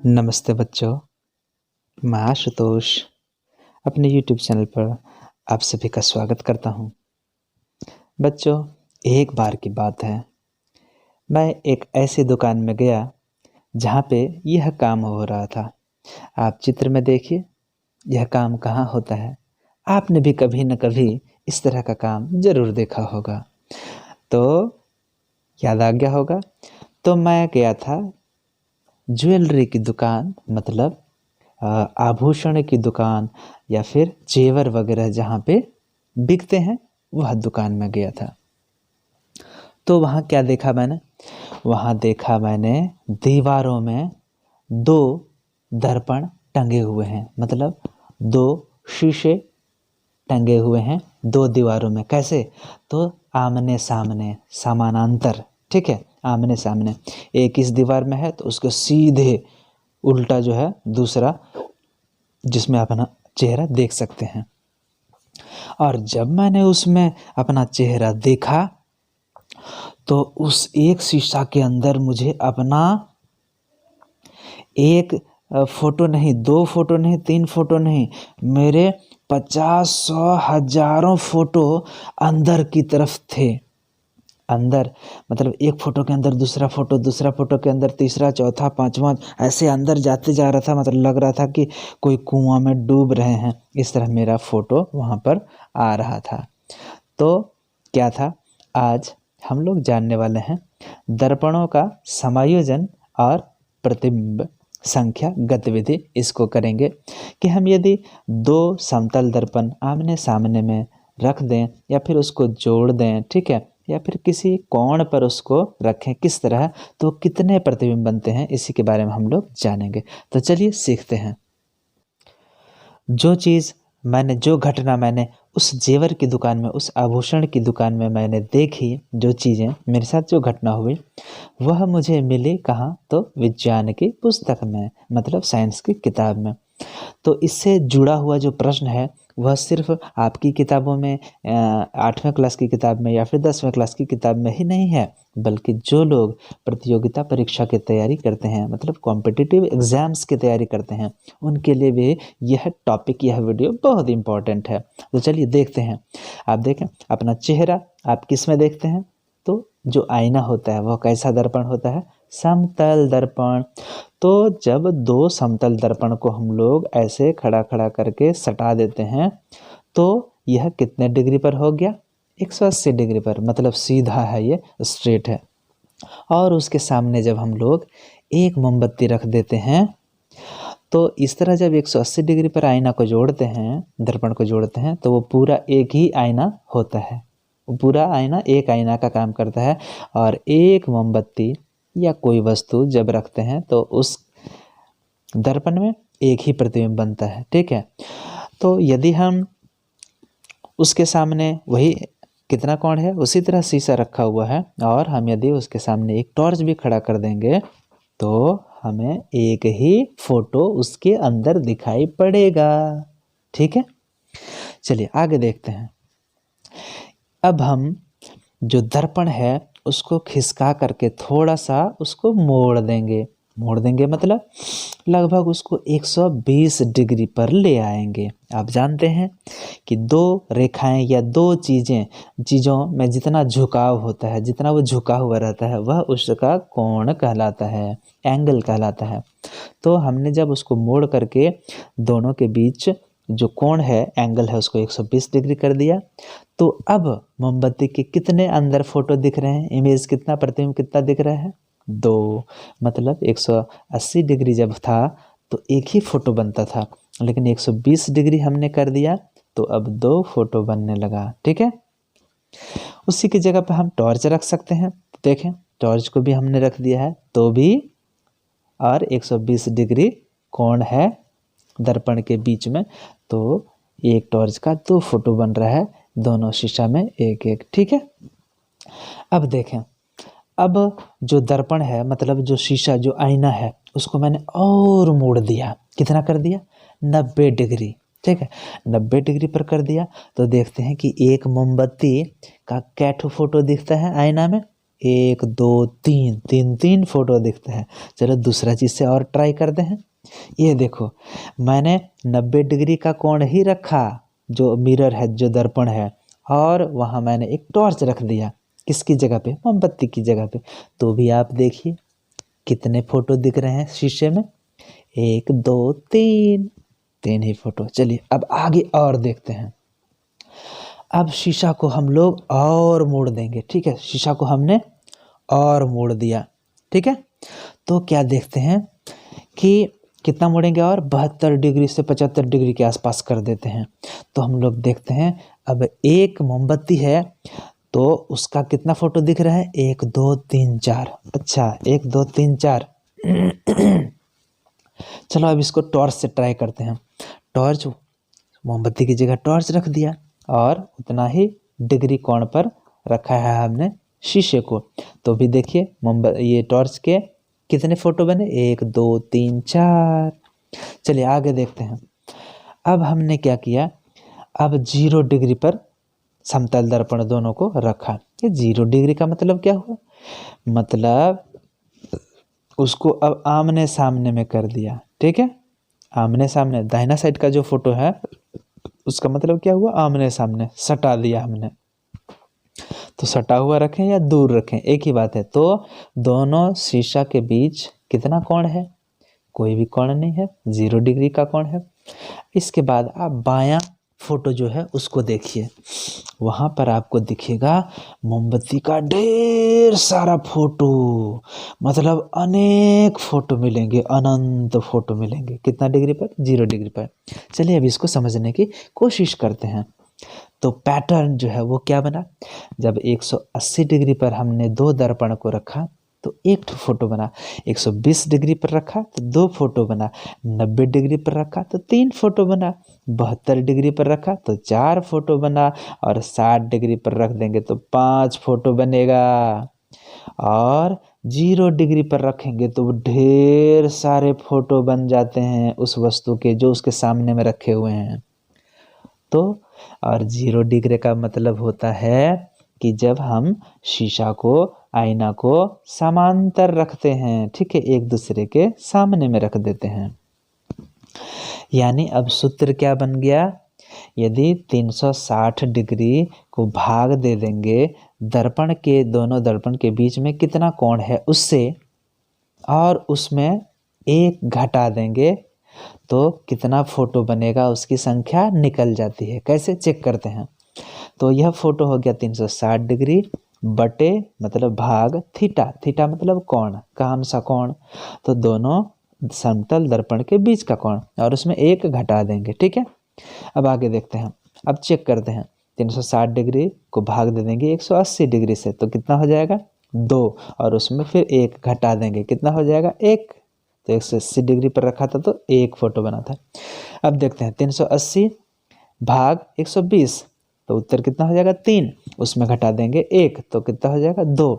नमस्ते बच्चों, मैं आशुतोष अपने YouTube चैनल पर आप सभी का स्वागत करता हूँ। बच्चों, एक बार की बात है, मैं एक ऐसी दुकान में गया जहाँ पे यह काम हो रहा था। आप चित्र में देखिए, यह काम कहाँ होता है। आपने भी कभी न कभी इस तरह का काम ज़रूर देखा होगा, तो याद आ गया होगा। तो मैं गया था ज्वेलरी की दुकान, मतलब आभूषण की दुकान या फिर जेवर वगैरह जहाँ पे बिकते हैं, वह दुकान में गया था। तो वहाँ क्या देखा मैंने? वहाँ देखा मैंने दीवारों में 2 दर्पण टंगे हुए हैं, मतलब 2 शीशे टंगे हुए हैं 2 दीवारों में। कैसे? तो आमने सामने, समानांतर, ठीक है, आमने सामने। एक इस दीवार में है तो उसके सीधे उल्टा जो है दूसरा, जिसमें अपना चेहरा देख सकते हैं। और जब मैंने उसमें अपना चेहरा देखा तो उस एक शीशा के अंदर मुझे अपना एक फोटो नहीं, 2 फोटो नहीं, 3 फोटो नहीं, मेरे 50, 100, हजारों फोटो अंदर की तरफ थे। अंदर मतलब एक फोटो के अंदर दूसरा फोटो के अंदर तीसरा, चौथा, पांचवा, ऐसे अंदर जाते जा रहा था। मतलब लग रहा था कि कोई कुआं में डूब रहे हैं। इस तरह मेरा फोटो वहाँ पर आ रहा था। तो क्या था, आज हम लोग जानने वाले हैं दर्पणों का समायोजन और प्रतिबिंब संख्या गतिविधि। इसको करेंगे कि हम यदि 2 समतल दर्पण आमने सामने में रख दें या फिर उसको जोड़ दें, ठीक है, या फिर किसी कोण पर उसको रखें, किस तरह, तो कितने प्रतिबिंब बनते हैं, इसी के बारे में हम लोग जानेंगे। तो चलिए सीखते हैं। जो घटना मैंने उस जेवर की दुकान में, उस आभूषण की दुकान में मैंने देखी, जो चीज़ें मेरे साथ जो घटना हुई, वह मुझे मिली कहाँ? तो विज्ञान की पुस्तक में, मतलब साइंस की किताब में। तो इससे जुड़ा हुआ जो प्रश्न है वह सिर्फ आपकी किताबों में, 8वें क्लास की किताब में या फिर 10वें क्लास की किताब में ही नहीं है, बल्कि जो लोग प्रतियोगिता परीक्षा की तैयारी करते हैं, मतलब कॉम्पिटिटिव एग्जाम्स की तैयारी करते हैं, उनके लिए भी यह टॉपिक, यह वीडियो बहुत इंपॉर्टेंट है। तो चलिए देखते हैं। आप देखें अपना चेहरा, आप किस में देखते हैं? तो जो आईना होता है वह कैसा दर्पण होता है? समतल दर्पण। तो जब 2 समतल दर्पण को हम लोग ऐसे खड़ा खड़ा करके सटा देते हैं तो यह कितने डिग्री पर हो गया? 180 डिग्री पर, मतलब सीधा है, ये स्ट्रेट है। और उसके सामने जब हम लोग एक मोमबत्ती रख देते हैं तो इस तरह जब 180 डिग्री पर आईना को जोड़ते हैं, दर्पण को जोड़ते हैं, तो वो पूरा एक ही आईना होता है। पूरा आईना एक आईना का काम करता है। और एक मोमबत्ती या कोई वस्तु जब रखते हैं तो उस दर्पण में एक ही प्रतिबिंब बनता है, ठीक है। तो यदि हम उसके सामने वही कितना कोण है, उसी तरह शीशा रखा हुआ है, और हम यदि उसके सामने एक टॉर्च भी खड़ा कर देंगे तो हमें एक ही फोटो उसके अंदर दिखाई पड़ेगा, ठीक है। चलिए आगे देखते हैं। अब हम जो दर्पण है उसको खिसका करके थोड़ा सा उसको मोड़ देंगे। मोड़ देंगे मतलब लगभग उसको 120 डिग्री पर ले आएंगे। आप जानते हैं कि 2 रेखाएं या 2 चीज़ों में जितना झुकाव होता है, जितना वो झुका हुआ रहता है, वह उसका कोण कहलाता है, एंगल कहलाता है। तो हमने जब उसको मोड़ करके दोनों के बीच जो कोण है, एंगल है, उसको 120 डिग्री कर दिया, तो अब मोमबत्ती के कितने अंदर फोटो दिख रहे हैं? इमेज कितना, प्रतिबिंब कितना दिख रहा है? 2। मतलब 180 डिग्री जब था तो एक ही फोटो बनता था, लेकिन 120 डिग्री हमने कर दिया तो अब 2 फोटो बनने लगा, ठीक है। उसी की जगह पर हम टॉर्च रख सकते हैं। देखें, टॉर्च को भी हमने रख दिया है तो भी, और 120 डिग्री कोण है दर्पण के बीच में, तो एक टॉर्च का 2 फोटो बन रहा है, दोनों शीशा में एक एक, ठीक है। अब देखें, अब जो दर्पण है, मतलब जो शीशा, जो आईना है, उसको मैंने और मोड़ दिया। कितना कर दिया? 90 डिग्री, ठीक है। 90 डिग्री पर कर दिया तो देखते हैं कि एक मोमबत्ती का कैठो फोटो दिखता है आईना में? 1 2 3 तीन तीन फोटो दिखते हैं। चलो दूसरा चीज़ से और ट्राई करते हैं। ये देखो, मैंने 90 डिग्री का कोण ही रखा, जो मिरर है, जो दर्पण है, और वहाँ मैंने एक टॉर्च रख दिया। किसकी जगह पे? मोमबत्ती की जगह पे। तो भी आप देखिए कितने फोटो दिख रहे हैं शीशे में। 1 2 3, 3 ही फोटो। चलिए अब आगे और देखते हैं। अब शीशा को हम लोग और मोड़ देंगे, ठीक है। शीशा को हमने और मोड़ दिया, ठीक है। तो क्या देखते हैं कि कितना मोड़ेंगे, और 72 डिग्री से 75 डिग्री के आसपास कर देते हैं। तो हम लोग देखते हैं, अब एक मोमबत्ती है तो उसका कितना फोटो दिख रहा है? 1 2 3 4। अच्छा, 1 2 3 4। चलो अब इसको टॉर्च से ट्राई करते हैं। टॉर्च, मोमबत्ती की जगह टॉर्च रख दिया, और उतना ही डिग्री कोण पर रखा है हमने शीशे को। तो भी देखिए ये टॉर्च के कितने फोटो बने? 1 2 3 4। चलिए आगे देखते हैं। अब हमने क्या किया, अब 0 डिग्री पर समतल दर्पण दोनों को रखा। ये 0 डिग्री का मतलब क्या हुआ? मतलब उसको अब आमने सामने में कर दिया, ठीक है। आमने सामने, दाहिना साइड का जो फोटो है उसका मतलब क्या हुआ? आमने सामने सटा दिया हमने। तो सटा हुआ रखें या दूर रखें, एक ही बात है। तो दोनों शीशा के बीच कितना कोण है? कोई भी कोण नहीं है, 0 डिग्री का कोण है। इसके बाद आप बायां फोटो जो है उसको देखिए, वहाँ पर आपको दिखेगा मोमबत्ती का ढेर सारा फोटो, मतलब अनेक फोटो मिलेंगे, अनंत फोटो मिलेंगे। कितना डिग्री पर? 0 डिग्री पर। चलिए अब इसको समझने की कोशिश करते हैं। तो पैटर्न जो है वो क्या बना, जब 180 डिग्री पर हमने 2 दर्पण को रखा तो 1 फोटो बना, 120 डिग्री पर रखा तो 2 फोटो बना, 90 डिग्री पर रखा तो 3 फोटो बना, 72 डिग्री पर रखा तो 4 फोटो बना, और 60 डिग्री पर रख देंगे तो 5 फोटो बनेगा। और 0 डिग्री पर रखेंगे तो ढेर सारे फोटो बन जाते हैं उस वस्तु के जो उसके सामने में रखे हुए हैं। तो और 0 डिग्री का मतलब होता है कि जब हम शीशा को, आईना को समांतर रखते हैं, ठीक है, एक दूसरे के सामने में रख देते हैं। यानी अब सूत्र क्या बन गया, यदि 360 डिग्री को भाग दे देंगे दर्पण के, दोनों दर्पण के बीच में कितना कोण है उससे, और उसमें 1 घटा देंगे तो कितना फोटो बनेगा, उसकी संख्या निकल जाती है। कैसे चेक करते हैं? तो यह फोटो हो गया 360 डिग्री बटे, मतलब भाग थीटा। थीटा मतलब कोण, कौन सा कोण? तो दोनों समतल दर्पण के बीच का कोण, और उसमें 1 घटा देंगे, ठीक है। अब आगे देखते हैं। अब चेक करते हैं, 360 डिग्री को भाग दे देंगे 180 डिग्री से तो कितना हो जाएगा? 2, और उसमें फिर 1 घटा देंगे, कितना हो जाएगा? 1। तो 180 डिग्री पर रखा था तो 1 फोटो बना था। अब देखते हैं 380 भाग 120 तो उत्तर कितना हो जाएगा? 3। उसमें घटा देंगे 1 तो कितना हो जाएगा? 2।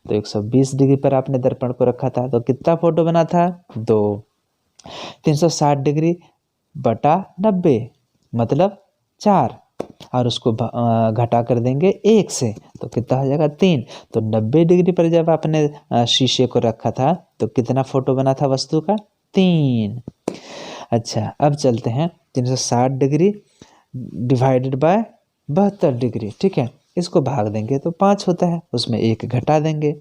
तो 120 डिग्री पर आपने दर्पण को रखा था तो कितना फोटो बना था? 2। 360 डिग्री बटा 90 मतलब 4, और उसको घटा कर देंगे 1 से तो कितना हो जाएगा? 3। तो 90 डिग्री पर जब आपने शीशे को रखा था तो कितना फोटो बना था वस्तु का? 3। अच्छा, अब चलते हैं 360 डिग्री डिवाइडेड बाय 72 डिग्री, ठीक है। इसको भाग देंगे तो 5 होता है, उसमें 1 घटा देंगे।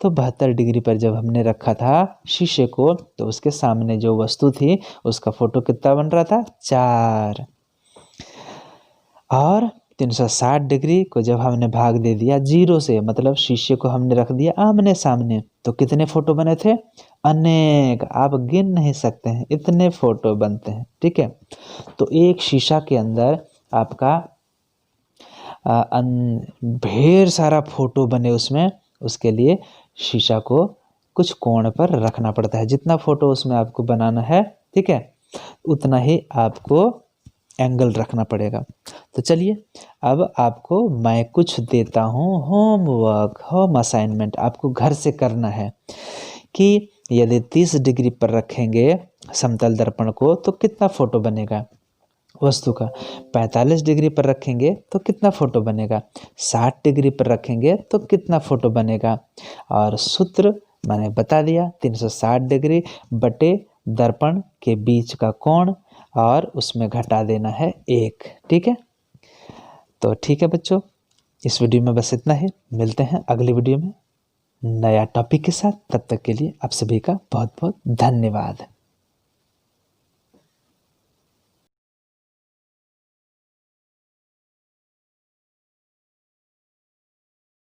तो 72 डिग्री पर जब हमने रखा था शीशे को तो उसके सामने जो वस्तु थी उसका फोटो कितना बन रहा था? 4। और 360 डिग्री को जब हमने भाग दे दिया 0 से, मतलब शीशे को हमने रख दिया आमने सामने, तो कितने फोटो बने थे? अनेक, आप गिन नहीं सकते हैं, इतने फोटो बनते हैं, ठीक है। तो एक शीशा के अंदर आपका ढेर सारा फोटो बने उसमें, उसके लिए शीशा को कुछ कोण पर रखना पड़ता है। जितना फोटो उसमें आपको बनाना है, ठीक है, उतना ही आपको एंगल रखना पड़ेगा। तो चलिए अब आपको मैं कुछ देता हूँ होमवर्क, होम असाइनमेंट, आपको घर से करना है कि यदि 30 डिग्री पर रखेंगे समतल दर्पण को तो कितना फोटो बनेगा, वस्तु का 45 डिग्री पर रखेंगे तो कितना फोटो बनेगा, 60 डिग्री पर रखेंगे तो कितना फोटो बनेगा। और सूत्र मैंने बता दिया, 360 डिग्री बटे दर्पण के बीच का कोण, और उसमें घटा देना है 1। ठीक है, तो ठीक है बच्चों, इस वीडियो में बस इतना ही। मिलते हैं अगली वीडियो में नया टॉपिक के साथ। तब तक के लिए आप सभी का बहुत बहुत धन्यवाद।